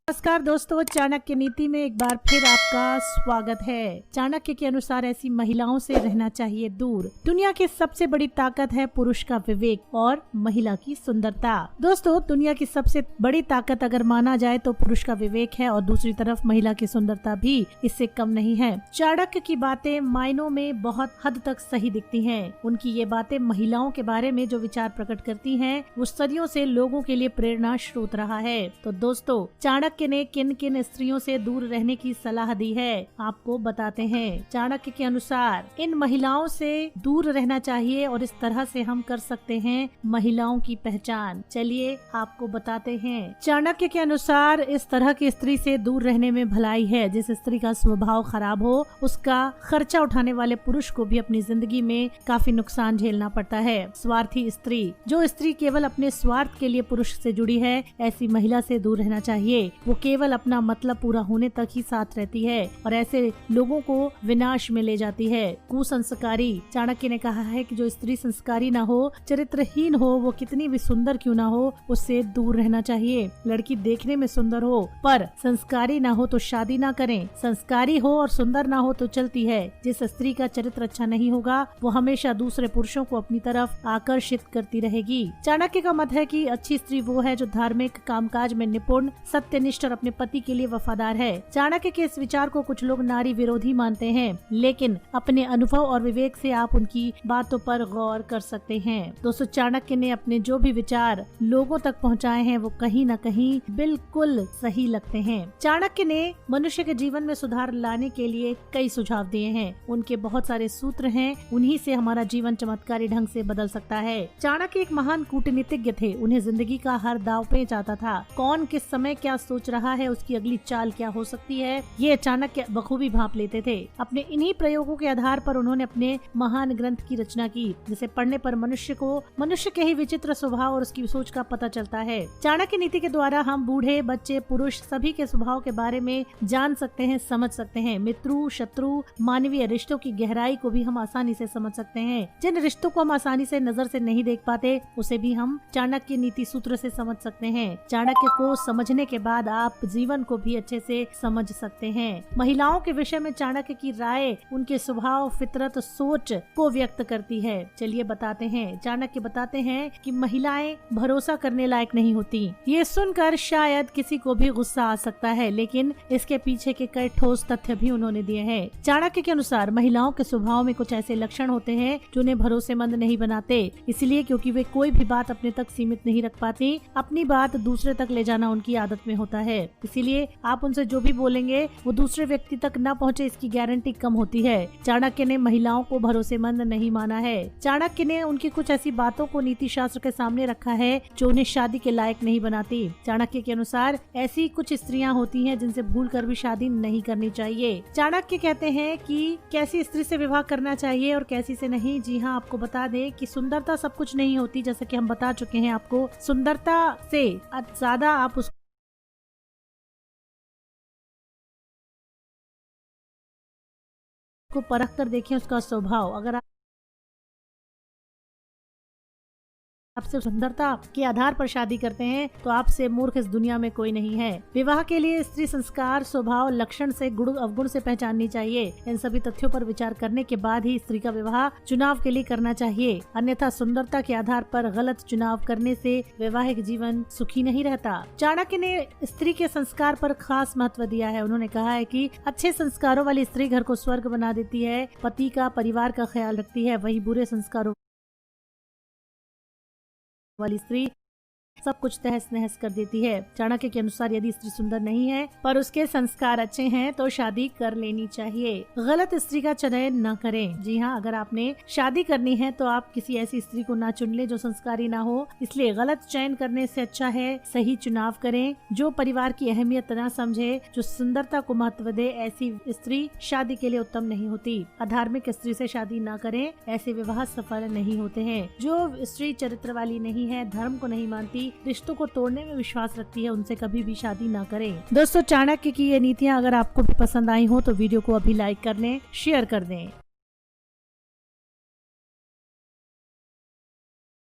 नमस्कार दोस्तों, चाणक्य नीति में एक बार फिर आपका स्वागत है। चाणक्य के अनुसार ऐसी महिलाओं से रहना चाहिए दूर। दुनिया की सबसे बड़ी ताकत है पुरुष का विवेक और महिला की सुंदरता। दोस्तों, दुनिया की सबसे बड़ी ताकत अगर माना जाए तो पुरुष का विवेक है और दूसरी तरफ महिला की सुंदरता भी इससे कम नहीं है। चाणक्य की बातें मायनों में बहुत हद तक सही दिखती हैं। उनकी ये बातें महिलाओं के बारे में जो विचार प्रकट करती हैं, वो सदियों से लोगों के लिए प्रेरणा स्रोत रहा है। तो दोस्तों, चाणक्य ने किन किन स्त्रियों से दूर रहने की सलाह दी है, आपको बताते हैं। चाणक्य के अनुसार इन महिलाओं से दूर रहना चाहिए और इस तरह से हम कर सकते हैं महिलाओं की पहचान। चलिए आपको बताते हैं। चाणक्य के अनुसार इस तरह की स्त्री से दूर रहने में भलाई है। जिस स्त्री का स्वभाव खराब हो, उसका खर्चा उठाने वाले पुरुष को भी अपनी जिंदगी में काफी नुकसान झेलना पड़ता है। स्वार्थी स्त्री, जो स्त्री केवल अपने स्वार्थ के लिए पुरुष से जुड़ी है, ऐसी महिला से दूर रहना चाहिए। वो केवल अपना मतलब पूरा होने तक ही साथ रहती है और ऐसे लोगों को विनाश में ले जाती है। कुसंस्कारी, चाणक्य ने कहा है कि जो स्त्री संस्कारी ना हो, चरित्रहीन हो, वो कितनी भी सुंदर क्यों ना हो, उससे दूर रहना चाहिए। लड़की देखने में सुंदर हो पर संस्कारी ना हो तो शादी ना करें। संस्कारी हो और सुंदर ना हो तो चलती है। जिस स्त्री का चरित्र अच्छा नहीं होगा, वो हमेशा दूसरे पुरुषों को अपनी तरफ आकर्षित करती रहेगी। चाणक्य का मत है कि अच्छी स्त्री वो है जो धार्मिक, कामकाज में निपुण, सत्यनिष्ठ और अपने पति के लिए वफादार है। चाणक्य के इस विचार को कुछ लोग नारी विरोधी मानते हैं, लेकिन अपने अनुभव और विवेक से आप उनकी बातों पर गौर कर सकते हैं। दोस्तों, चाणक्य ने अपने जो भी विचार लोगों तक पहुंचाए हैं, वो कहीं न कहीं बिल्कुल सही लगते हैं। चाणक्य ने मनुष्य के जीवन में सुधार लाने के लिए कई सुझाव दिए हैं। उनके बहुत सारे सूत्र हैं, उन्हीं से हमारा जीवन चमत्कारी ढंग से बदल सकता है। चाणक्य एक महान कूटनीतिज्ञ थे। उन्हें जिंदगी का हर दांव पेच आता था। कौन किस समय क्या सोच रहा है, उसकी अगली चाल क्या हो सकती है, ये चाणक्य बखूबी भांप लेते थे। अपने इन्हीं प्रयोगों के आधार पर उन्होंने अपने महान ग्रंथ की रचना की, जिसे पढ़ने पर मनुष्य के ही विचित्र स्वभाव और उसकी सोच का पता चलता है। चाणक्य नीति के द्वारा हम बूढ़े, बच्चे, पुरुष सभी के स्वभाव के बारे में जान सकते हैं, समझ सकते हैं। मित्रु, शत्रु, मानवीय रिश्तों की गहराई को भी हम आसानी से समझ सकते हैं। जिन रिश्तों को हम आसानी से नजर से नहीं देख पाते, उसे भी हम चाणक्य नीति सूत्र से समझ सकते हैं। चाणक्य को समझने के बाद आप जीवन को भी अच्छे से समझ सकते हैं। महिलाओं के विषय में चाणक्य की राय उनके स्वभाव, फितरत, सोच को व्यक्त करती है। चलिए बताते हैं। चाणक्य बताते हैं कि महिलाएं भरोसा करने लायक नहीं होती। ये सुनकर शायद किसी को भी गुस्सा आ सकता है, लेकिन इसके पीछे के कई ठोस तथ्य भी उन्होंने दिए हैं। चाणक्य के अनुसार महिलाओं के स्वभाव में कुछ ऐसे लक्षण होते हैं जो उन्हें भरोसेमंद नहीं बनाते, इसलिए क्योंकि वे कोई भी बात अपने तक सीमित नहीं रख पाती। अपनी बात दूसरे तक ले जाना उनकी आदत में होता है। इसीलिए आप उनसे जो भी बोलेंगे वो दूसरे व्यक्ति तक न पहुंचे, इसकी गारंटी कम होती है। चाणक्य ने महिलाओं को भरोसेमंद नहीं माना है। चाणक्य ने उनकी कुछ ऐसी बातों को नीति शास्त्र के सामने रखा है जो उन्हें शादी के लायक नहीं बनाती। चाणक्य के अनुसार ऐसी कुछ स्त्रियां होती हैं जिनसे भूलकर भी शादी नहीं करनी चाहिए। चाणक्य कहते हैं कि कैसी स्त्री से विवाह करना चाहिए और कैसी से नहीं। जी हाँ, आपको बता दें कि सुंदरता सब कुछ नहीं होती, जैसे कि हम बता चुके हैं आपको। सुंदरता से ज्यादा आप को परख कर देखें उसका स्वभाव। अगर आपसे सुंदरता के आधार पर शादी करते हैं तो आपसे मूर्ख इस दुनिया में कोई नहीं है। विवाह के लिए स्त्री संस्कार, स्वभाव, लक्षण से गुण अवगुण से पहचाननी चाहिए। इन सभी तथ्यों पर विचार करने के बाद ही स्त्री का विवाह चुनाव के लिए करना चाहिए, अन्यथा सुंदरता के आधार पर गलत चुनाव करने से वैवाहिक जीवन सुखी नहीं रहता। चाणक्य ने स्त्री के संस्कार पर खास महत्व दिया है। उन्होंने कहा है कि अच्छे संस्कारों वाली स्त्री घर को स्वर्ग बना देती है, पति का, परिवार का ख्याल रखती है। वही बुरे संस्कारों वाली स्त्री सब कुछ तहस नहस कर देती है। चाणक्य के अनुसार यदि स्त्री सुंदर नहीं है पर उसके संस्कार अच्छे हैं तो शादी कर लेनी चाहिए। गलत स्त्री का चयन न करें। जी हाँ, अगर आपने शादी करनी है तो आप किसी ऐसी स्त्री को ना चुन ले जो संस्कारी ना हो। इसलिए गलत चयन करने से अच्छा है सही चुनाव करें, जो परिवार की अहमियत न समझे, जो सुंदरता को महत्व दे। ऐसी स्त्री शादी के लिए उत्तम नहीं होती। अधार्मिक स्त्री से शादी न करें, ऐसे विवाह सफल नहीं होते हैं। जो स्त्री चरित्र वाली नहीं है, धर्म को नहीं मानती, रिश्तों को तोड़ने में विश्वास रखती है, उनसे कभी भी शादी ना करें। दोस्तों, चाणक्य की ये नीतियाँ अगर आपको भी पसंद आई हो तो वीडियो को अभी लाइक कर लें, शेयर कर दें।